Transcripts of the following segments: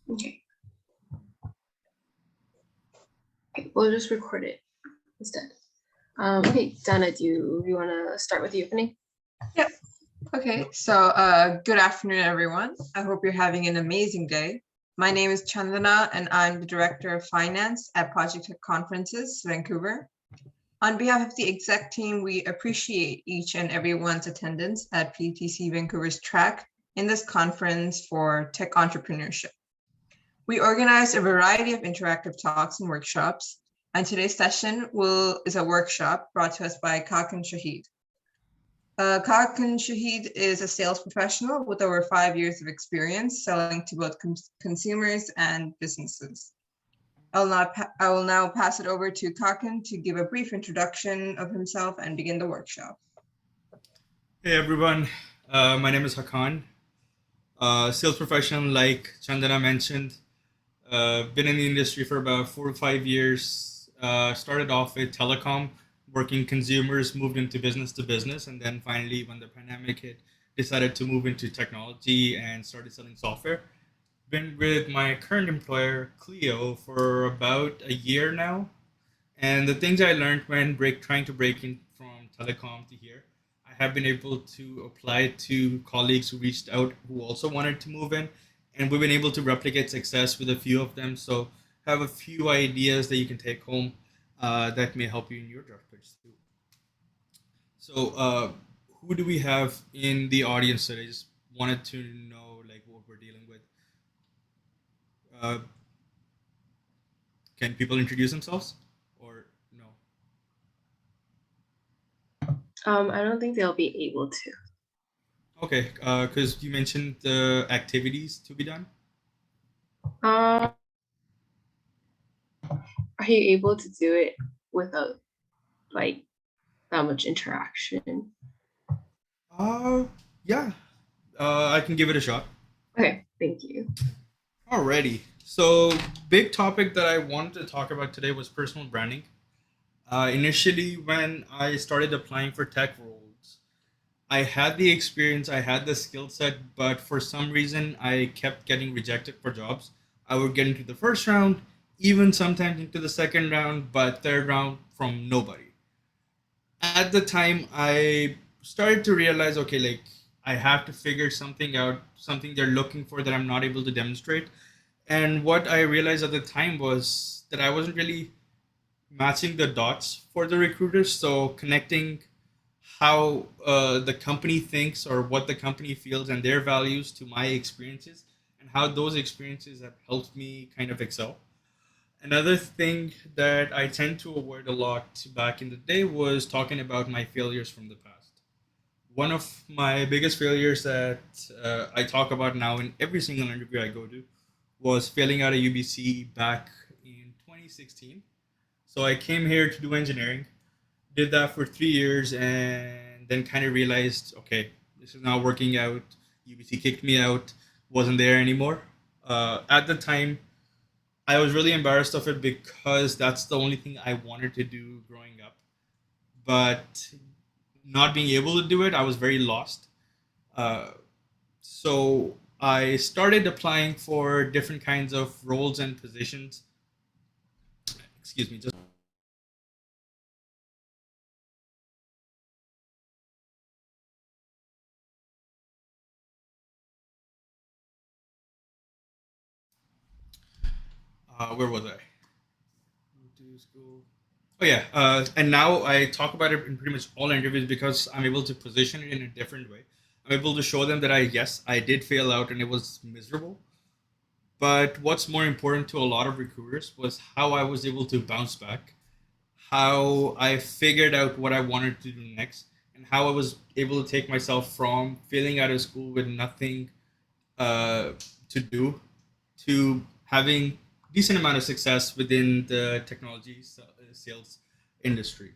Okay. Okay, we'll just record it instead. Okay, Dana, do you want to start with the opening? Yep. Okay, so good afternoon, everyone. I hope you're having an amazing day. My name is Chandana, and I'm the Director of Finance at Project Tech Conferences, Vancouver. On behalf of the exec team, we appreciate each and everyone's attendance at PTC Vancouver's track in this conference for tech entrepreneurship. We organize a variety of interactive talks and workshops, and today's session is a workshop brought to us by Khaqan Shahid. Khaqan Shahid is a sales professional with over 5 years of experience selling to both consumers and businesses. I will now pass it over to Khaqan to give a brief introduction of himself and begin the workshop. Hey everyone, my name is Khaqan, sales professional like Chandana mentioned. Been in the industry for about 4 to 5 years. Started off with telecom, working consumers, moved into business to business, and then finally, when the pandemic hit, decided to move into technology and started selling software. Been with my current employer, Clio, for about a year now. And the things I learned when trying to break in from telecom to here, I have been able to apply to colleagues who reached out who also wanted to move in, and we've been able to replicate success with a few of them. So have a few ideas that you can take home that may help you in your job pitch too. So who do we have in the audience today? Just wanted to know like what we're dealing with. Uh, can people introduce themselves or no? I don't think they'll be able to. Okay, because you mentioned the activities to be done. Are you able to do it without like that much interaction? Uh, yeah, I can give it a shot. Okay, thank you. Alrighty. So, big topic that I wanted to talk about today was personal branding. Initially, when I started applying for tech roles, I had the experience, I had the skill set, but for some reason, I kept getting rejected for jobs. I would get into the first round, even sometimes into the second round, but third round from nobody. At the time, I started to realize, okay, like I have to figure something out, something they're looking for that I'm not able to demonstrate. And what I realized at the time was that I wasn't really matching the dots for the recruiters. So connecting how the company thinks or what the company feels and their values to my experiences and how those experiences have helped me kind of excel. Another thing that I tend to avoid a lot back in the day was talking about my failures from the past. One of my biggest failures that I talk about now in every single interview I go to was failing out of UBC back in 2016. So I came here to do engineering, did that for 3 years, and then kind of realized, okay, this is not working out. UBC kicked me out, wasn't there anymore. At the time, I was really embarrassed of it because that's the only thing I wanted to do growing up. But not being able to do it, I was very lost. Uh, so I started applying for different kinds of roles and positions. Excuse me, just where was I? To school. Oh yeah, and now I talk about it in pretty much all interviews because I'm able to position it in a different way. I'm able to show them that I did fail out and it was miserable. But what's more important to a lot of recruiters was how I was able to bounce back, how I figured out what I wanted to do next, and how I was able to take myself from failing out of school with nothing uh, to do to having decent amount of success within the technology sales industry.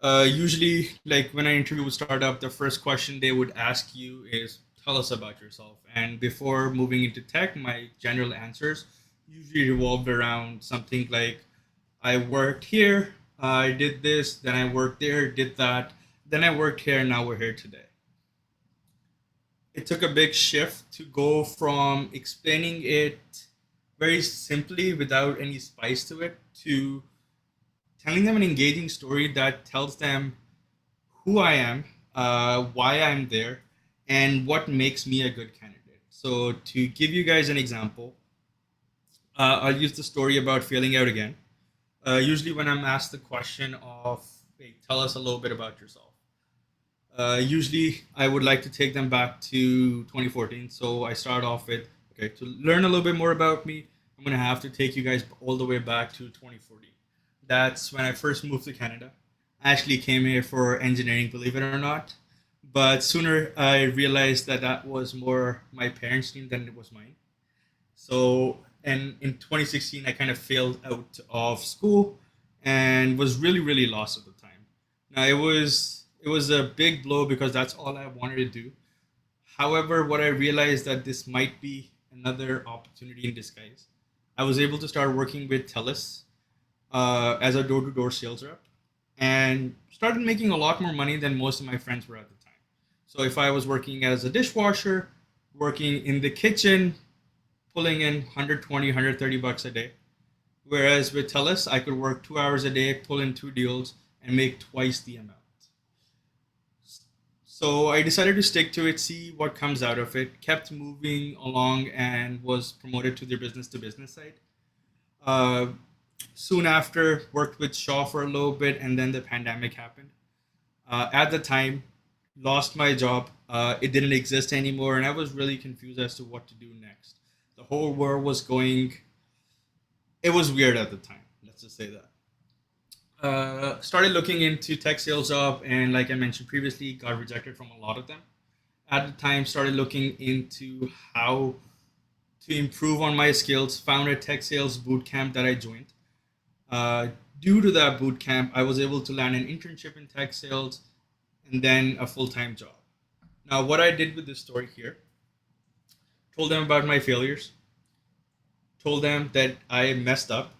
Usually, like when an interview would start up, the first question they would ask you is, "Tell us about yourself." And before moving into tech, my general answers usually revolved around something like, "I worked here, I did this, then I worked there, did that, then I worked here, and now we're here today." it took a big shift to go from explaining it very simply without any spice to it to telling them an engaging story that tells them who I am, why I'm there, and what makes me a good candidate. So, to give you guys an example, I'll use the story about failing out again. Usually, when I'm asked the question of, hey, tell us a little bit about yourself, usually I would like to take them back to 2014. So, I start off with, okay, to learn a little bit more about me, I'm going to have to take you guys all the way back to 2014. That's when I first moved to Canada. I actually came here for engineering, believe it or not. But sooner I realized that that was more my parents' dream than it was mine. So, and in 2016, I kind of failed out of school and was really, really lost at the time. Now, it was a big blow because that's all I wanted to do. However, what I realized that this might be another opportunity in disguise. I was able to start working with Telus as a door-to-door sales rep and started making a lot more money than most of my friends were at the time. So if I was working as a dishwasher, working in the kitchen, pulling in 120, 130 bucks a day. Whereas with Telus, I could work 2 hours a day, pull in two deals, and make twice the amount. So I decided to stick to it, see what comes out of it, kept moving along, and was promoted to their business to business side. Uh, Soon after, worked with Shaw for a little bit, and then the pandemic happened. At the time, lost my job. It didn't exist anymore, and I was really confused as to what to do next. The whole world was going. It was weird at the time. Let's just say that. Started looking into tech sales job, and like I mentioned previously, got rejected from a lot of them. At the time, started looking into how to improve on my skills. Found a tech sales boot camp that I joined. Uh, Due to that boot camp, I was able to land an internship in tech sales and then a full time job. Now, what I did with this story here, told them about my failures, told them that I messed up,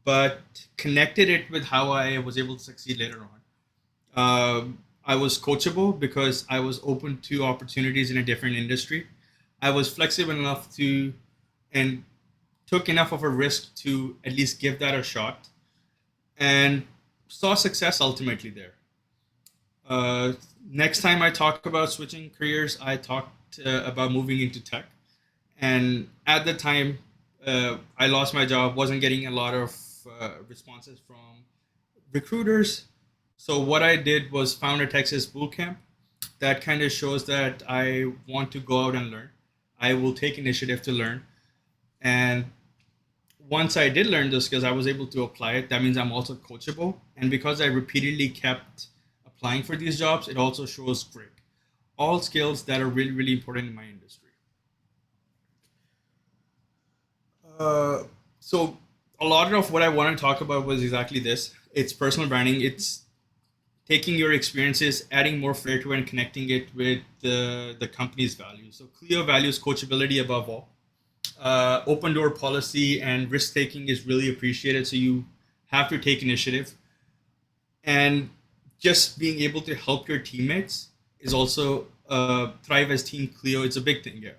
but connected it with how I was able to succeed later on. I was coachable because I was open to opportunities in a different industry. I was flexible enough to and took enough of a risk to at least give that a shot and saw success ultimately there. Uh, Next time I talk about switching careers, I talked about moving into tech. And at the time, I lost my job, wasn't getting a lot of responses from recruiters. So what I did was found a Texas bootcamp that kind of shows that I want to go out and learn. I will take initiative to learn. And once I did learn those skills, I was able to apply it. That means I'm also coachable. And because I repeatedly kept applying for these jobs, it also shows grit. All skills that are really, really important in my industry. Uh, so a lot of what I want to talk about was exactly this. It's personal branding. It's taking your experiences, adding more flair to it, and connecting it with the company's values. So Clio values coachability above all. Open door policy and risk taking is really appreciated. So you have to take initiative, and just being able to help your teammates is also thrive as Team Clio. It's a big thing here.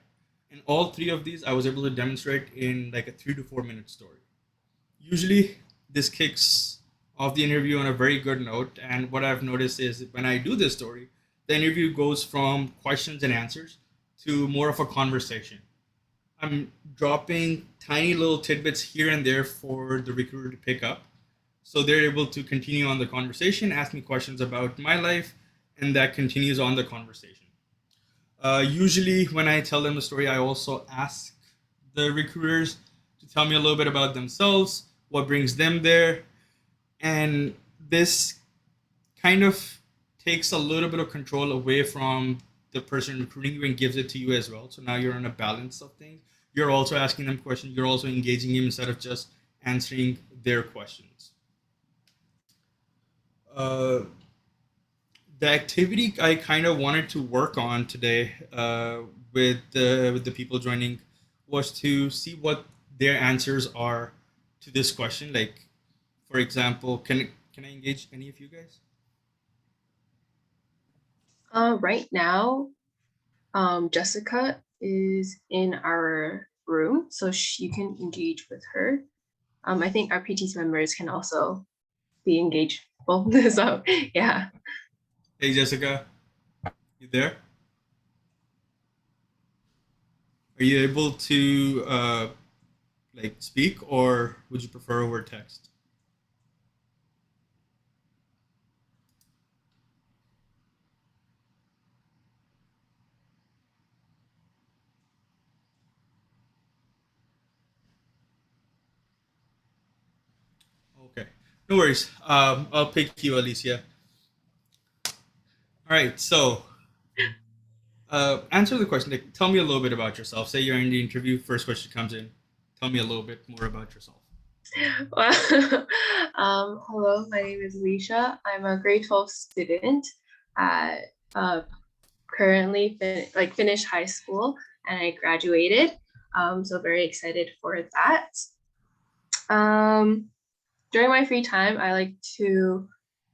And all three of these, I was able to demonstrate in like a 3 to 4 minute story. Usually, this kicks off the interview on a very good note. And what I've noticed is when I do this story, the interview goes from questions and answers to more of a conversation. I'm dropping tiny little tidbits here and there for the recruiter to pick up. So they're able to continue on the conversation, ask me questions about my life, and that continues on the conversation. Usually, when I tell them the story, I also ask the recruiters to tell me a little bit about themselves, what brings them there, and this kind of takes a little bit of control away from the person recruiting you and gives it to you as well. So now you're on a balance of things. You're also asking them questions. You're also engaging them instead of just answering their questions. Uh, the activity I kind of wanted to work on today with the people joining was to see what their answers are to this question. Like, for example, can I engage any of you guys? Right now, Jessica is in our room, so you can engage with her. I think our PTs members can also be engaged. So yeah. Hey, Jessica, you there? Are you able to like speak, or would you prefer over text? Okay, no worries. I'll pick you, Alicia. All right, so answer the question. Like, tell me a little bit about yourself. Say you're in the interview. First question comes in. Tell me a little bit more about yourself. Well, hello, my name is Alicia. I'm a grade 12 student at currently finished high school and I graduated. So very excited for that. During my free time, I like to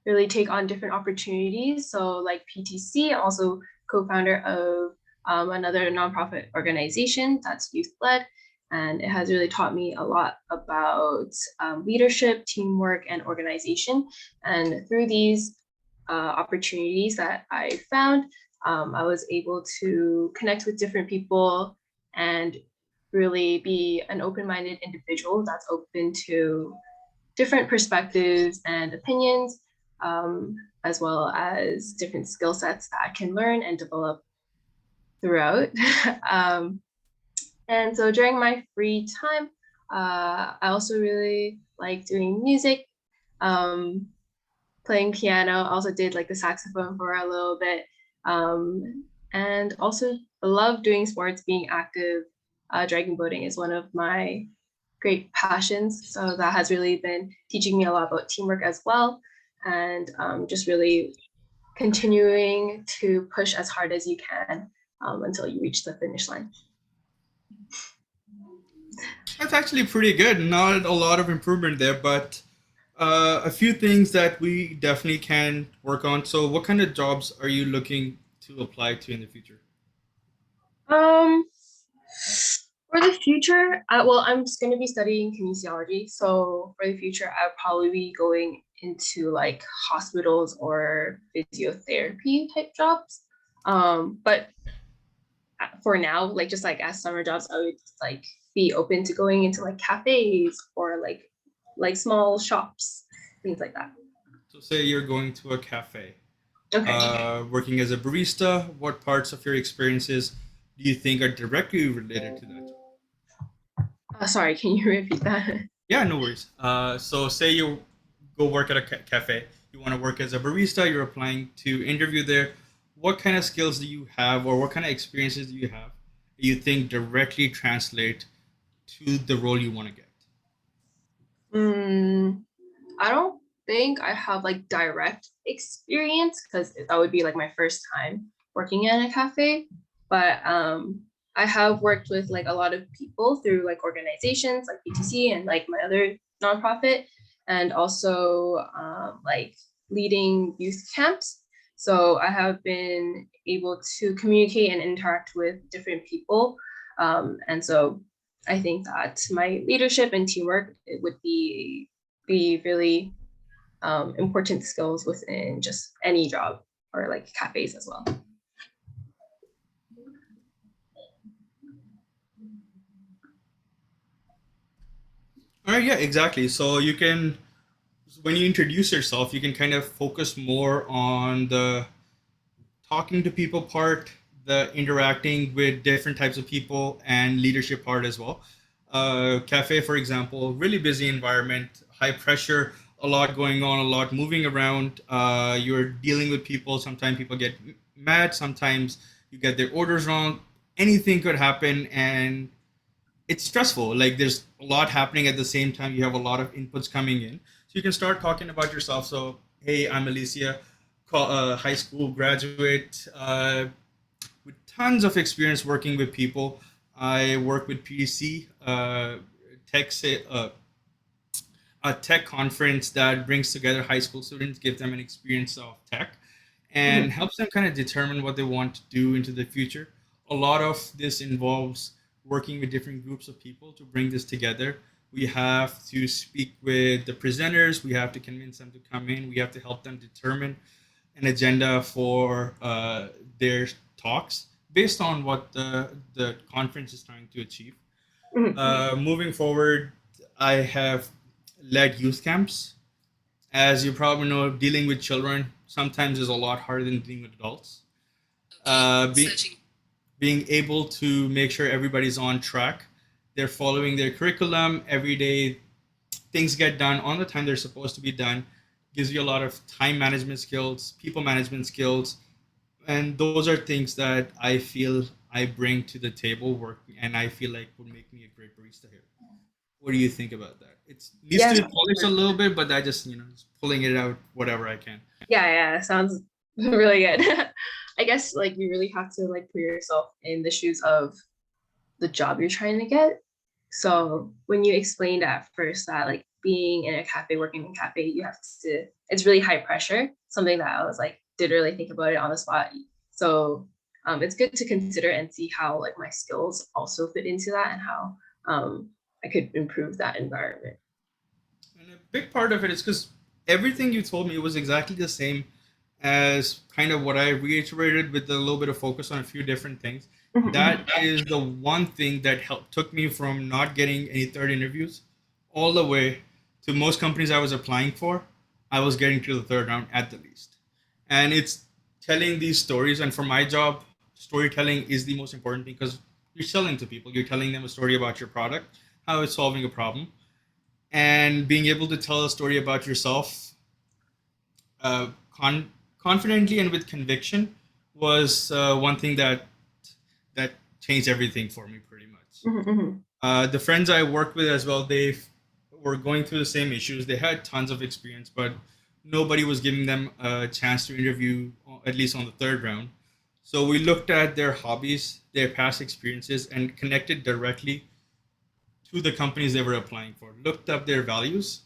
really take on different opportunities. So like PTC, I'm also co-founder of another nonprofit organization that's youth-led. And it has really taught me a lot about leadership, teamwork, and organization. And through these opportunities that I found, I was able to connect with different people and really be an open-minded individual that's open to different perspectives and opinions, as well as different skill sets that I can learn and develop throughout. um, and so during my free time, I also really like doing music, um, playing piano. I also did like the saxophone for a little bit, and also love doing sports, being active. Dragon boating is one of my great passions. So that has really been teaching me a lot about teamwork as well. And just really continuing to push as hard as you can until you reach the finish line. That's actually pretty good. Not a lot of improvement there, but a few things that we definitely can work on. So, what kind of jobs are you looking to apply to in the future? Um, for the future, well, I'm just going to be studying kinesiology. So for the future, I'll probably be going into like hospitals or physiotherapy type jobs. But for now, like just like as summer jobs, I would like be open to going into like cafes or like small shops, things like that. So, say you're going to a cafe, Okay. working as a barista. What parts of your experiences do you think are directly related to that job? Sorry, can you repeat that? Yeah, no worries. So, say you go work at a cafe. You want to work as a barista. You're applying to interview there. What kind of skills do you have, or what kind of experiences do you have that you think directly translate to the role you want to get? Mm, I don't think I have like direct experience because that would be like my first time working in a cafe. But I have worked with like a lot of people through like organizations like BTC and like my other nonprofit, and also like leading youth camps. So I have been able to communicate and interact with different people. And so I think that my leadership and teamwork it would be really important skills within just any job or like cafes as well. All right, yeah, exactly. So you can, when you introduce yourself, you can kind of focus more on the talking to people part, the interacting with different types of people, and leadership part as well. Cafe, for example, really busy environment, high pressure, a lot going on, a lot moving around. You're dealing with people. Sometimes people get mad. Sometimes you get their orders wrong. Anything could happen, and it's stressful. Like there's a lot happening at the same time. You have a lot of inputs coming in. So you can start talking about yourself. So, hey, I'm Alicia, high school graduate with tons of experience working with people. I work with PDC, tech, a tech conference that brings together high school students, give them an experience of tech, and Mhm. helps them kind of determine what they want to do into the future. a lot of this involves working with different groups of people to bring this together. We have to speak with the presenters. We have to convince them to come in. We have to help them determine an agenda for their talks based on what the conference is trying to achieve. Mhm. Moving forward, I have led youth camps. As you probably know, dealing with children sometimes is a lot harder than dealing with adults. Being able to make sure everybody's on track, they're following their curriculum every day, things get done on the time they're supposed to be done, gives you a lot of time management skills, people management skills, and those are things that I feel I bring to the table working, and I feel like would make me a great barista here. What do you think about that? It needs Yeah, to be polished a little bit, but I just just pulling it out whatever I can. yeah, sounds really good. I guess like you really have to like put yourself in the shoes of the job you're trying to get. So when you explained at first that like being in a cafe, working in a cafe, you have to, it's really high pressure, something that I was like, did really think about it on the spot. So it's good to consider and see how like my skills also fit into that and how I could improve that environment. And a big part of it is because everything you told me was exactly the same as kind of what I reiterated with a little bit of focus on a few different things. That is the one thing that helped took me from not getting any third interviews all the way to most companies I was applying for. I was getting to the third round at the least. And it's telling these stories. And for my job, storytelling is the most important thing because you're selling to people. You're telling them a story about your product, how it's solving a problem, and being able to tell a story about yourself uh, confidently and with conviction was one thing that changed everything for me pretty much. The friends I worked with as well, they were going through the same issues. They had tons of experience, but nobody was giving them a chance to interview, at least on the third round. So we looked at their hobbies, their past experiences, and connected directly to the companies they were applying for. Looked up their values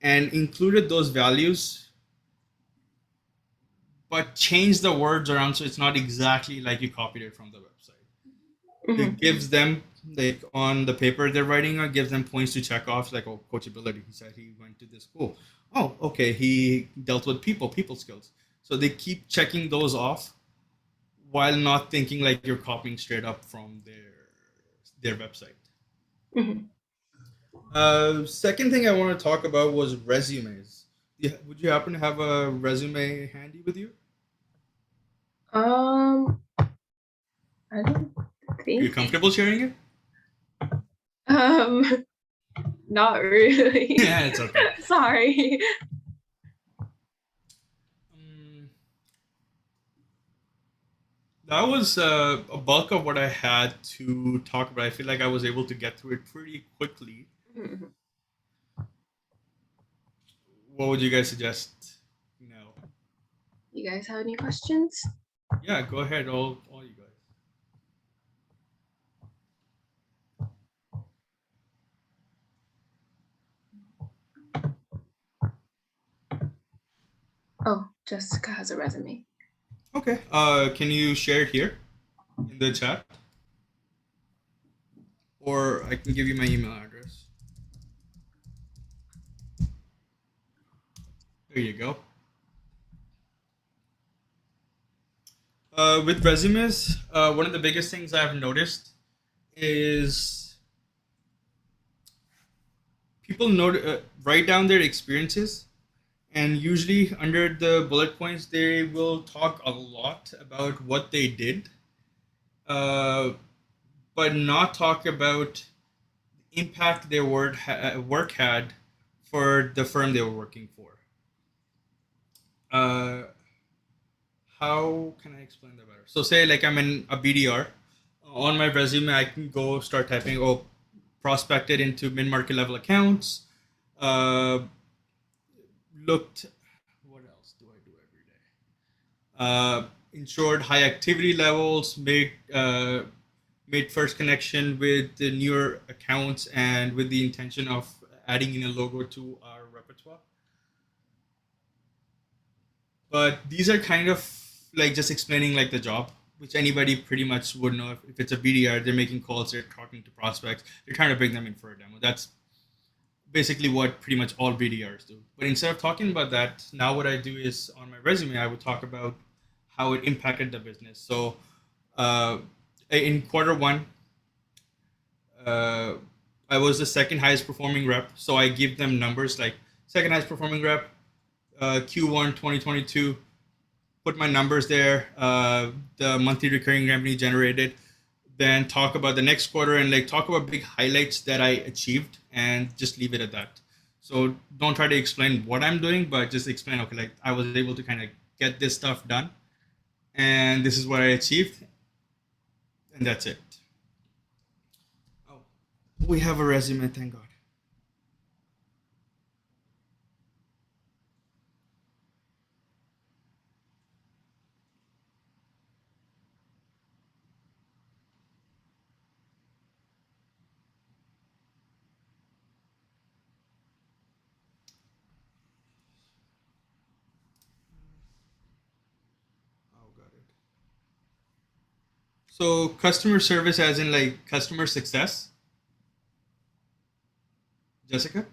and included those values, but changed the words around so it's not exactly like you copied it from the website. It gives them, like on the paper they're writing on, gives them points to check off, like, oh, coachability. He said he went to this school. Oh, okay, he dealt with people skills. So they keep checking those off while not thinking like you're copying straight up from their website. Second thing I want to talk about was resumes. Would you happen to have a resume handy with you? I don't Are you think comfortable sharing it? um not really. Yeah, it's okay. Sorry. Um, that was a bulk of what I had to talk about. I feel like I was able to get through it pretty quickly. What would you guys suggest? No. You guys have any questions? Yeah, go ahead, all you guys. Oh, Jessica has a resume. Okay. Can you share it here in the chat, or I can give you my email address. There you go. With resumes, one of the biggest things I've noticed is people write down their experiences, and usually under the bullet points, they will talk a lot about what they did, uh, but not talk about the impact their work had for the firm they were working for. Uh, how can I explain that better? So, say like I'm in a BDR. On my resume, I can go start typing, oh, prospected into mid market level accounts, uh, looked, what else do I do every day? Ensured high activity levels, made first connection with the newer accounts and with the intention of adding in a logo to our repertoire. But these are kind of like just explaining like the job, which anybody pretty much would know. If it's a BDR, they're making calls, they're talking to prospects, they're trying to bring them in for a demo. That's basically what pretty much all BDRs do. But instead of talking about that, now what I do is on my resume, I would talk about how it impacted the business. So uh, in quarter one, uh, I was the second highest performing rep. So I give them numbers like second highest performing rep, Q1 2022, put my numbers there, the monthly recurring revenue generated, then talk about the next quarter and like talk about big highlights that I achieved and just leave it at that. So don't try to explain what I'm doing, but just explain, okay, like I was able to kind of get this stuff done and this is what I achieved and that's it. Oh, we have a resume, thank God. Oh, got it. So customer service as in like customer success, Jessica?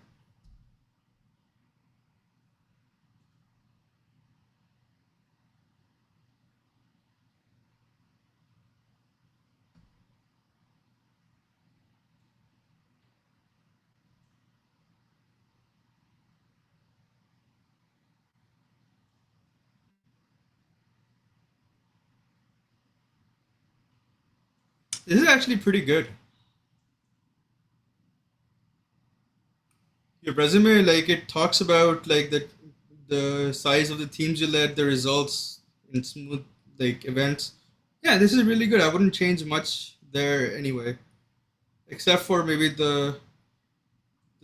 This is actually pretty good. Your resume, like it talks about like the size of the teams you led, the results in smooth like events. Yeah, this is really good. I wouldn't change much there anyway, except for maybe the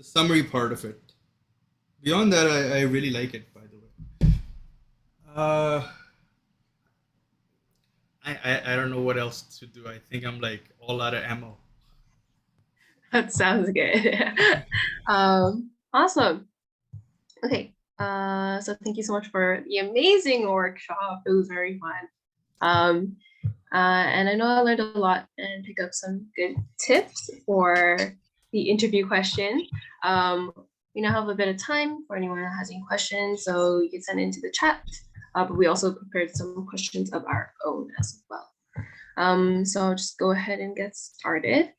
summary part of it. Beyond that, I really like it. By the way, uh, I don't know what else to do. I think I'm like all out of ammo. That sounds good. Awesome. Okay. So thank you so much for the amazing workshop. It was very fun. Um, and I know I learned a lot and picked up some good tips for the interview question. We now have a bit of time for anyone that has any questions, so you can send it into the chat. But we also prepared some questions of our own as well. So I'll just go ahead and get started.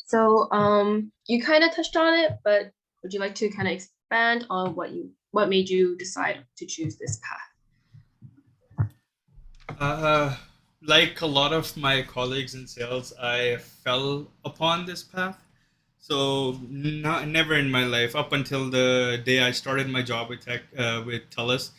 So you kind of touched on it, but would you like to kind of expand on what made you decide to choose this path? Like a lot of my colleagues in sales, I fell upon this path. So never in my life, up until the day I started my job with Telus,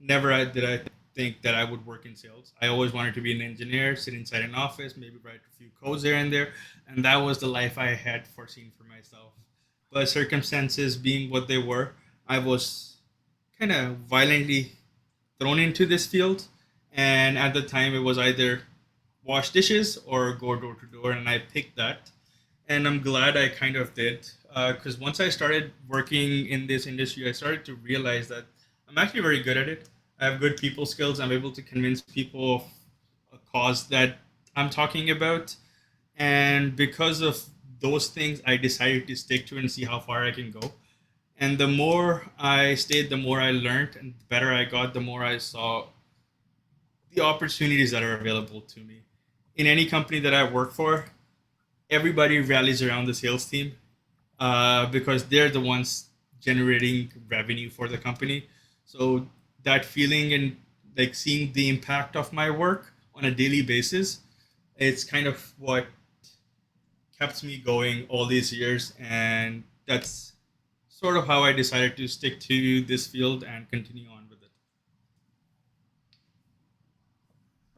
never did I think that I would work in sales. I always wanted to be an engineer, sit inside an office, maybe write a few codes here and there, and that was the life I had foreseen for myself. But circumstances being what they were, I was kind of violently thrown into this field. And at the time, it was either wash dishes or go door to door, and I picked that. And I'm glad I kind of did, because once I started working in this industry, I started to realize that I'm actually very good at it. I have good people skills. I'm able to convince people of a cause that I'm talking about, and because of those things, I decided to stick to it and see how far I can go. And the more I stayed, the more I learned, and the better I got, the more I saw the opportunities that are available to me. In any company that I work for, everybody rallies around the sales team because they're the ones generating revenue for the company. So that feeling and like seeing the impact of my work on a daily basis, it's kind of what kept me going all these years. And that's sort of how I decided to stick to this field and continue on with it.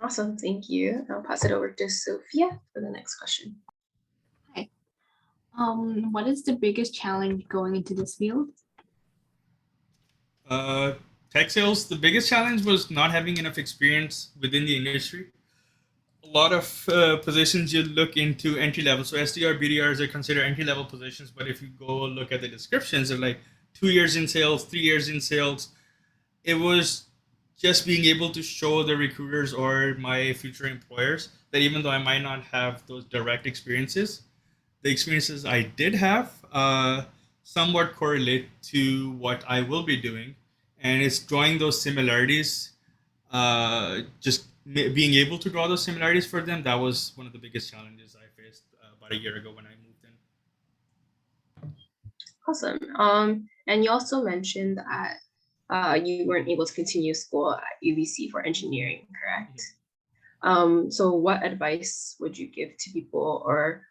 Awesome, thank you. I'll pass it over to Sophia for the next question. Hi. What is the biggest challenge going into this field? Tech sales, the biggest challenge was not having enough experience within the industry. A lot of positions you look into entry level. So SDR, BDRs are considered entry level positions, but if you go look at the descriptions, they're like 2 years in sales, 3 years in sales. It was just being able to show the recruiters or my future employers that even though I might not have those direct experiences, the experiences I did have somewhat correlate to what I will be doing. And it's drawing those similarities, being able to draw those similarities for them. That was one of the biggest challenges I faced about a year ago when I moved in. Awesome. And you also mentioned that you weren't able to continue school at UBC for engineering, correct? So what advice would you give to people, or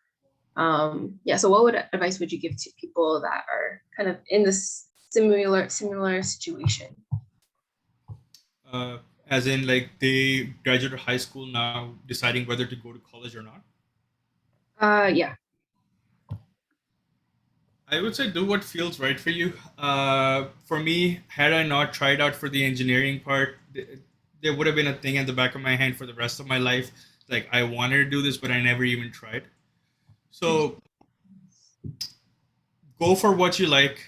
so what advice would you give to people that are kind of in this similar situation? Uh, as in, like, they graduated high school now, deciding whether to go to college or not. Yeah. I would say do what feels right for you. For me, had I not tried out for the engineering part, there would have been a thing at the back of my hand for the rest of my life. Like, I wanted to do this, but I never even tried. So go for what you like,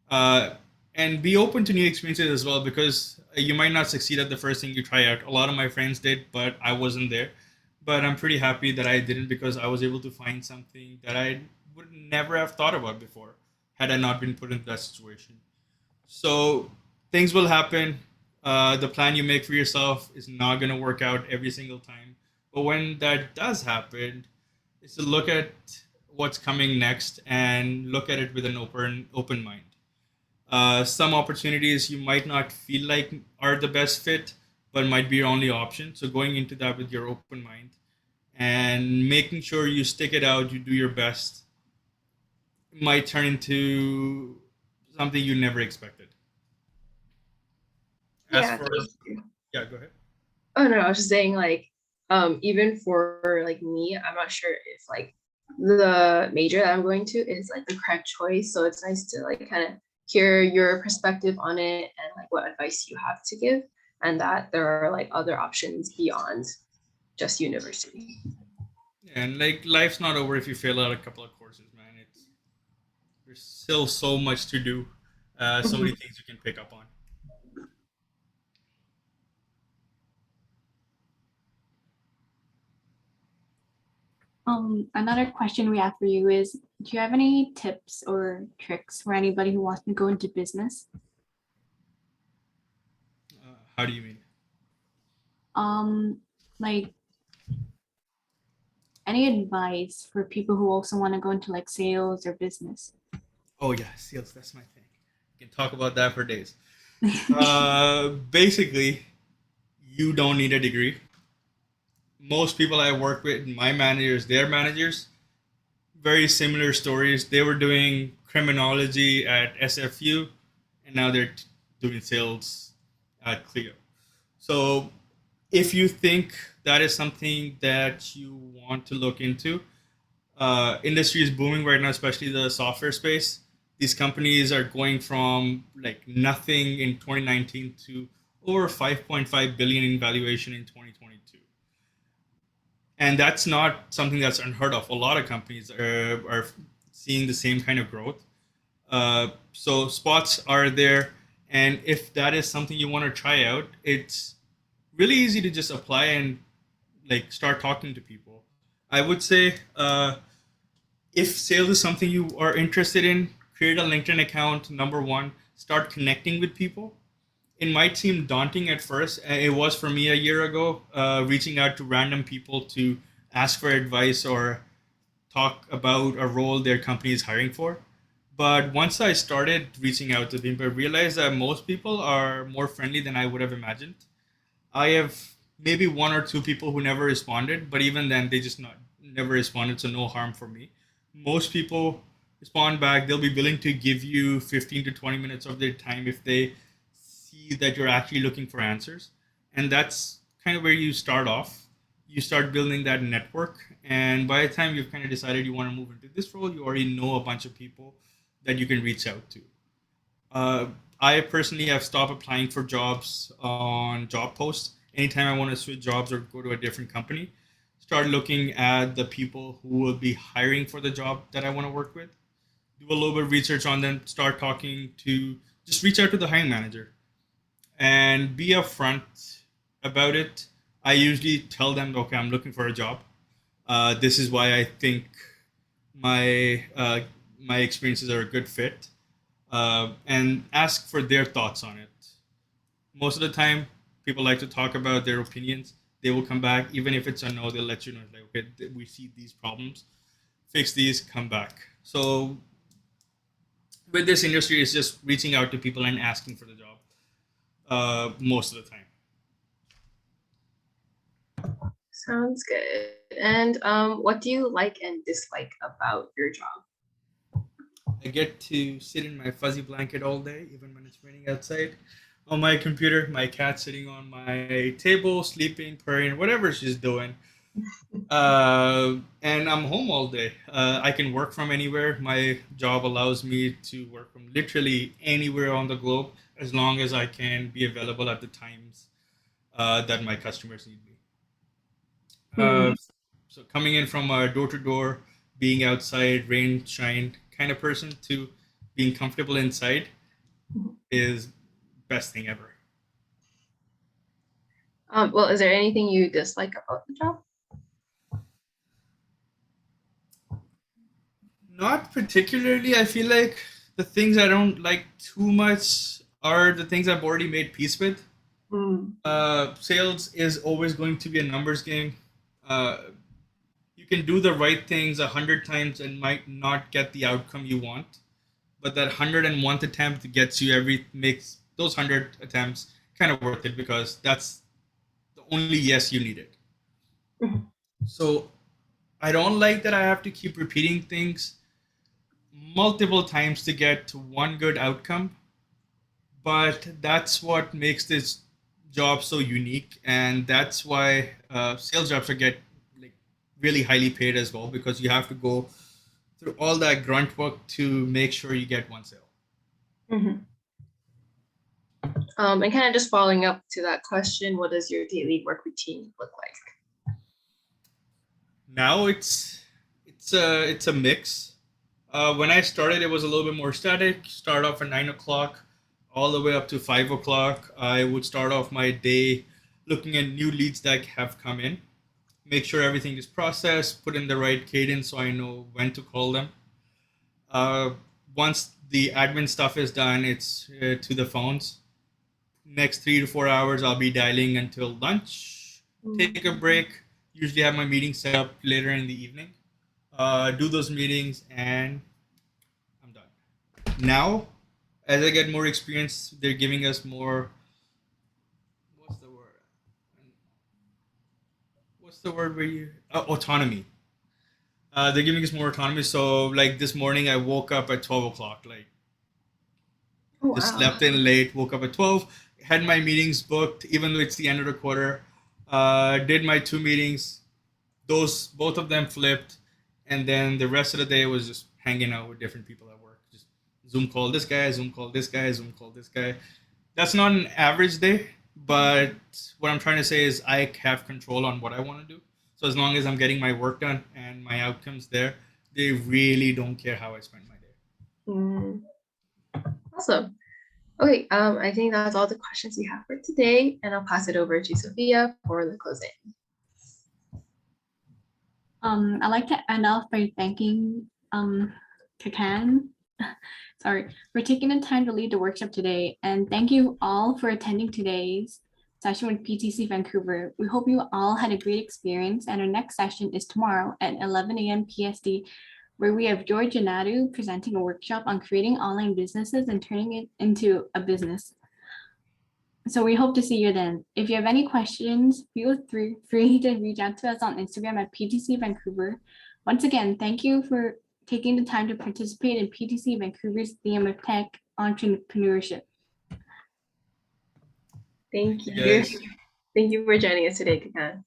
uh, and be open to new experiences as well, because you might not succeed at the first thing you try out. A lot of my friends did, but I wasn't there. But I'm pretty happy that I didn't, because I was able to find something that I would never have thought about before had I not been put in that situation. So things will happen. The plan you make for yourself is not going to work out every single time. But when that does happen, is to look at what's coming next and look at it with an open mind. Some opportunities you might not feel like are the best fit, but might be your only option. So going into that with your open mind and making sure you stick it out, you do your best, might turn into something you never expected. As Yeah, for thank you. Yeah, go ahead. Oh no, I was just saying, like, even for like me, I'm not sure if like the major that I'm going to is like the correct choice. So it's nice to like kind of hear your perspective on it and like what advice you have to give, and that there are like other options beyond just university. And like, life's not over if you fail out a couple of courses, man. There's still so much to do, so many things you can pick up on. Another question we have for you is, do you have any tips or tricks for anybody who wants to go into business? How do you mean? Um, like any advice for people who also want to go into like sales or business? Oh yeah, sales. That's my thing. We can talk about that for days. Basically, you don't need a degree. Most people I work with, my managers, their managers, very similar stories. They were doing criminology at SFU, and now they're doing sales at Clio. So if you think that is something that you want to look into, industry is booming right now, especially the software space. These companies are going from like nothing in 2019 to over 5.5 billion in valuation in 2022. And that's not something that's unheard of. A lot of companies are seeing the same kind of growth. So spots are there. And if that is something you want to try out, it's really easy to just apply and like start talking to people. I would say if sales is something you are interested in, create a LinkedIn account. Number one, start connecting with people. It might seem daunting at first. It was for me a year ago, reaching out to random people to ask for advice or talk about a role their company is hiring for. But once I started reaching out to people, I realized that most people are more friendly than I would have imagined. I have maybe one or two people who never responded, but even then, they just not never responded, so no harm for me. Most people respond back. They'll be willing to give you 15 to 20 minutes of their time if they see that you're actually looking for answers. And that's kind of where you start off. You start building that network, and by the time you've kind of decided you want to move into this role, you already know a bunch of people that you can reach out to. Uh, I personally have stopped applying for jobs on job posts. Anytime I want to switch jobs or go to a different company, start looking at the people who will be hiring for the job that I want to work with. Do a little bit of research on them. Start talking to, just reach out to the hiring manager. and be upfront about it. I usually tell them, okay, I'm looking for a job. This is why I think my experiences are a good fit, and ask for their thoughts on it. Most of the time, people like to talk about their opinions. They will come back, even if it's a no. They'll let you know, like, okay, we see these problems, fix these, come back. So with this industry, it's just reaching out to people and asking for the job most of the time. Sounds good. And what do you like and dislike about your job? I get to sit in my fuzzy blanket all day, even when it's raining outside. On my computer, my cat sitting on my table, sleeping, purring, whatever she's doing. And I'm home all day. I can work from anywhere. My job allows me to work from literally anywhere on the globe as long as I can be available at the times that my customers need me. Hmm. So coming in from a door to door, being outside, rain, shine kind of person to being comfortable inside is best thing ever. Well, is there anything you dislike about the job? Not particularly. I feel like the things I don't like too much are the things I've already made peace with. Mm. Sales is always going to be a numbers game. Uh, you can do the right things 100 times and might not get the outcome you want, but that 101th attempt gets you makes those 100 attempts kind of worth it because that's the only yes you needed. Mhm. So I don't like that I have to keep repeating things multiple times to get to one good outcome, but that's what makes this job so unique, and that's why sales jobs are get like really highly paid as well because you have to go through all that grunt work to make sure you get one sale. Mhm. And kind of just following up to that question, what does your daily work routine look like? Now it's a mix. When I started, it was a little bit more static. Start off at 9 o'clock, all the way up to 5 o'clock. I would start off my day looking at new leads that have come in, make sure everything is processed, put in the right cadence so I know when to call them. Uh, Once the admin stuff is done, it's to the phones. Next 3 to 4 hours, I'll be dialing until lunch. Take a break. Usually have my meeting set up later in the evening. Do those meetings, and I'm done. Now, as I get more experience, they're giving us more. What's the word? What's the word where you autonomy? They're giving us more autonomy. So, like this morning, I woke up at 12 o'clock. Like Oh, just wow. slept in late, woke up at 12, had my meetings booked, even though it's the end of the quarter. Did my two meetings. Those both of them flipped, and then the rest of the day was just hanging out with different people at work. Just Zoom call this guy, Zoom call this guy, Zoom call this guy. That's not an average day, but what I'm trying to say is I have control on what I want to do. So as long as I'm getting my work done and my outcomes there, they really don't care how I spend my day. Mm, awesome. Okay, I think that's all the questions we have for today, and I'll pass it over to Sophia for the closing. I'd like to end off by thanking Khaqan, sorry, for taking the time to lead the workshop today. And thank you all for attending today's session with PTC Vancouver. We hope you all had a great experience, and our next session is tomorrow at 11 a.m. PST, where we have George Janadu presenting a workshop on creating online businesses and turning it into a business. So we hope to see you then. If you have any questions, feel free to reach out to us on Instagram at PTC Vancouver. Once again, thank you for taking the time to participate in PTC Vancouver's theme of tech entrepreneurship. Thank You you. guys. Thank you for joining us today, Khaqan.